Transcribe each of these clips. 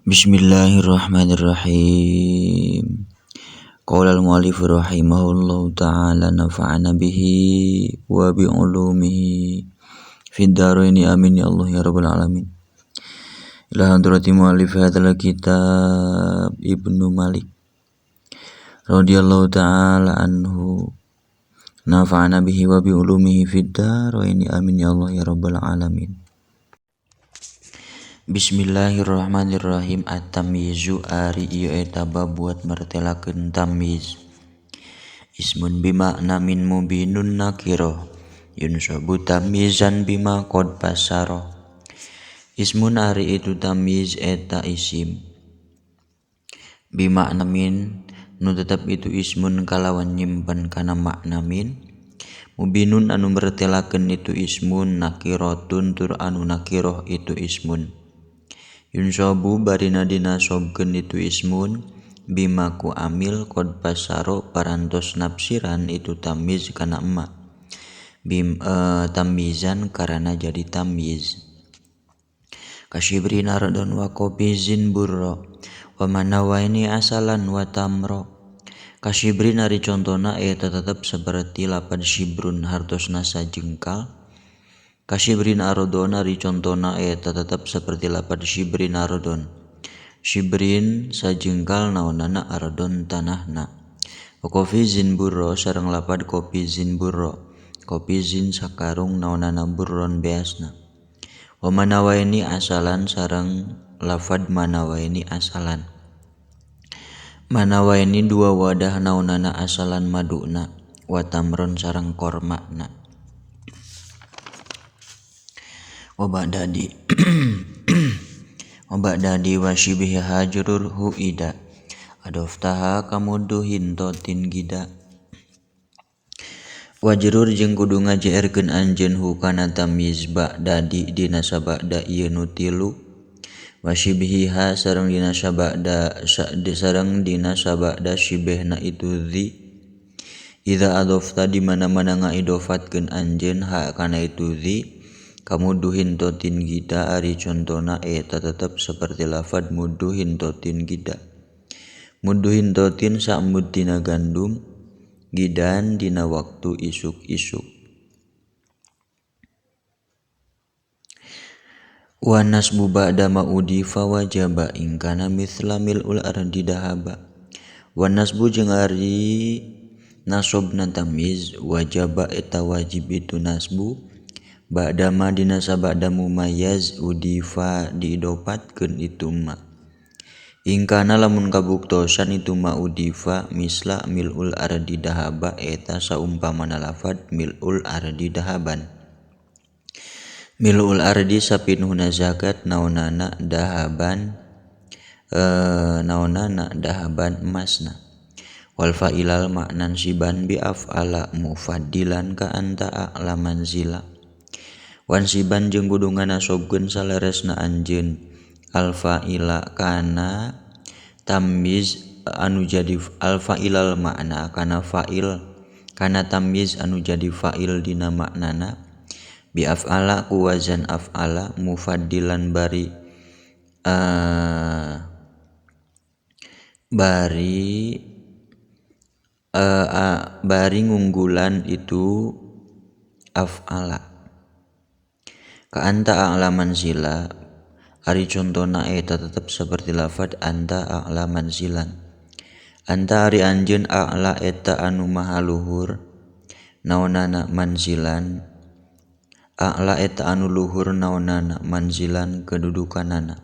Bismillahirrahmanirrahim. Qala al-mu'allif rahimahullahu ta'ala nafa'ana bihi wa bi ulumihi fid dharaini amin ya Allah ya rabbal alamin. Ila hadrati mu'allif hadzal kitab Ibnu Malik radhiyallahu ta'ala anhu nafa'ana bihi wa bi ulumihi fid dharaini amin ya Allah ya rabbal alamin. Bismillahirrahmanirrahim. At-tamyizu ari ieu eta bab buat martelakeun tamyiz. Ismun bimakna min mubinun nakirah yunsabu tamyizan bima qad basara. Ismun ari itu tamyiz eta isim. Bimakna min nu tetap itu ismun kalawan nyimpen kana makna min. Mubinun anu martelakeun itu ismun, nakiratun tur anu nakirah itu ismun. Yunsabu barina dinasobkeun itu ismun bima ku amil qad basaro parantos nafsiran itu tamyiz kana emma tamyizan karana jadi tamyiz. Kasyibrin ardon wa qobizin burro wa manawaini asalan wa tamro. Kasyibrin ari contona eta tetep seperti lapad syibrun hartosna sajengkal. Kasyibrin arodon ari contona eta tetap seperti lapad syibrin arodon. Syibrin sajengkal naonana arodon tanahna. Qofizin burro sareng lapad qofizin burro. Qofizin sakarung naonana burron beasna. Wa manawaini asalan sareng lafad manawaini asalan. Manawaini dua wadah naonana asalan maduna. Wa tamron sareng kormakna. Wabadadi wa syibih hajrur huida adoftaha kamudu hintotin gida. Wajrur jeung kudu ngajeerkeun anjeun hu kana tamyiz ba'dadi dina sabada ieu nu tilu. Wasyibiha sareng dina sabada syibehna itu zi. Idza adofta di mana-mana ngaidofatkeun anjeun ha kana itu zi. Kamu duhin totin gida ari contona eta tetap seperti lafad muduhin totin gida. Muduhin totin sa'mud dina gandum, gidan dina waktu isuk-isuk. Wa nasbu ba'da ma'udifa wajaba ingkana mithla mil'ul ardi dahaba. Wa nasbu jeung ari nasobna tamyiz wajaba eta wajib itu nasbu. Ba'da ma dina sabada mumayyaz udifa diidopatkeun itu ma. Ingkana lamun kabuktosan itu ma udifa misla mil'ul ardi dahaba eta saumpamana lafad mil'ul ardi dahaban. Mil'ul ardi sapinuhna zakat naonana dahaban emasna. Wal fa'ilal maknan siban bi af'ala mufaddilan ka anta a'la manzila. Wansiban jeung kudu nganasobkeun saleresna anjeun alfa'ila kana tamyiz anu jadi alfa'ilal makna kana fa'il kana tamyiz anu jadi fa'il dina maknana bi af'ala ku wazan af'ala mufaddilan bari ngunggulan itu af'ala. Ka anta a'laman sila ari contona eta tetep seperti lafad anta a'laman silan. Anta ari anjeun a'la eta anu maha luhur naonana manzilan. A'la eta anu luhur naonana manzilan kedudukanana.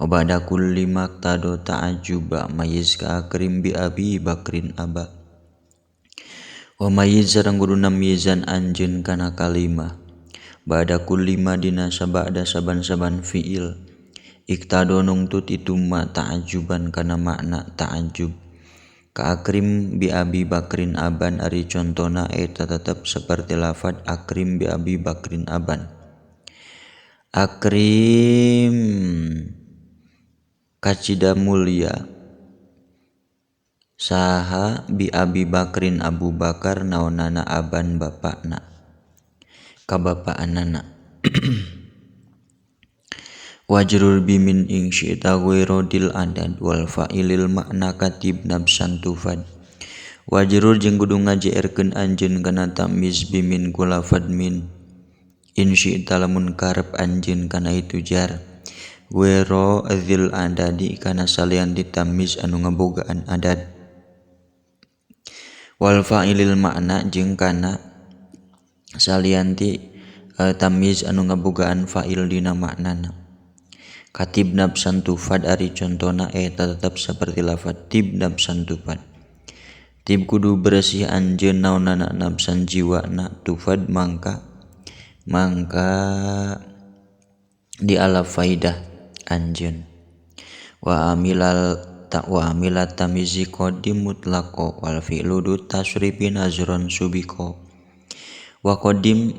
Wa ba'da kulli maqtado ta'ajuba mayiz ka akrim bi abi bakrin aba. Wa mayiz sareng kudu namyizan anjeun kana kalimah. Ba'da kullima dina sabada saban-saban fi'il iktado nungtut itu ma ta'ajuban kana makna ta'ajub. Ka akrim bi abi bakrin aban ari contona eta tetap seperti lafad akrim bi abi bakrin aban. Akrim kacida mulia saha bi abi bakrin Abu Bakar naonana aban bapakna. Kabapaanana wajrur bimin ing syi'ta ghairodil adad wal fa'ilil makna katib nabsan tufad wajrur jeung kudu ngajeerkeun anjeun kana tamyiz bimin ku lafad min in syi'ta lamun karep anjeun kana itu jar ghairo adzil adadi kana salianti tamyiz anu ngabogaan adad wal fa'ilil makna jeung kana salianti tamyiz anu ngabogaan fa'il dina maknana katib nabsan tufad ari contona eta tetep saperti lafad tib nabsan tufad tib kudu bersih anjeun naonnana nabsan jiwana tufad mangka di alaf faidah anjeun wa amilat tamizi qadim mutlaqo wal fi'lu du tasrifi nazron subiko wa qadim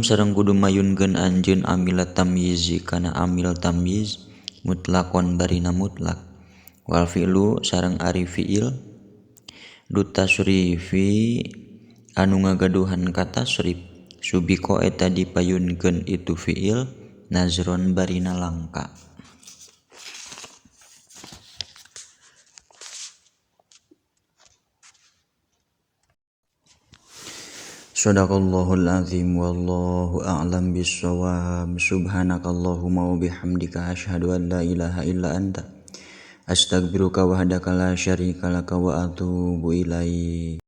sareng kudu mayunkeun anjeun amilat tamyizi kana amil tamyiz mutlaqon barina mutlak wal fi'lu sareng ari fi'il du tasrifi anu ngagaduhan ka tasrif subiko eta dipayunkeun itu fi'il nazron barina langka Shadaqallahul azim wallahu a'lam bissawab subhanakallahumma wa bihamdika asyhadu an la ilaha illa anta astaghfiruka wahdaka la syarika laka wa atubu ilaik.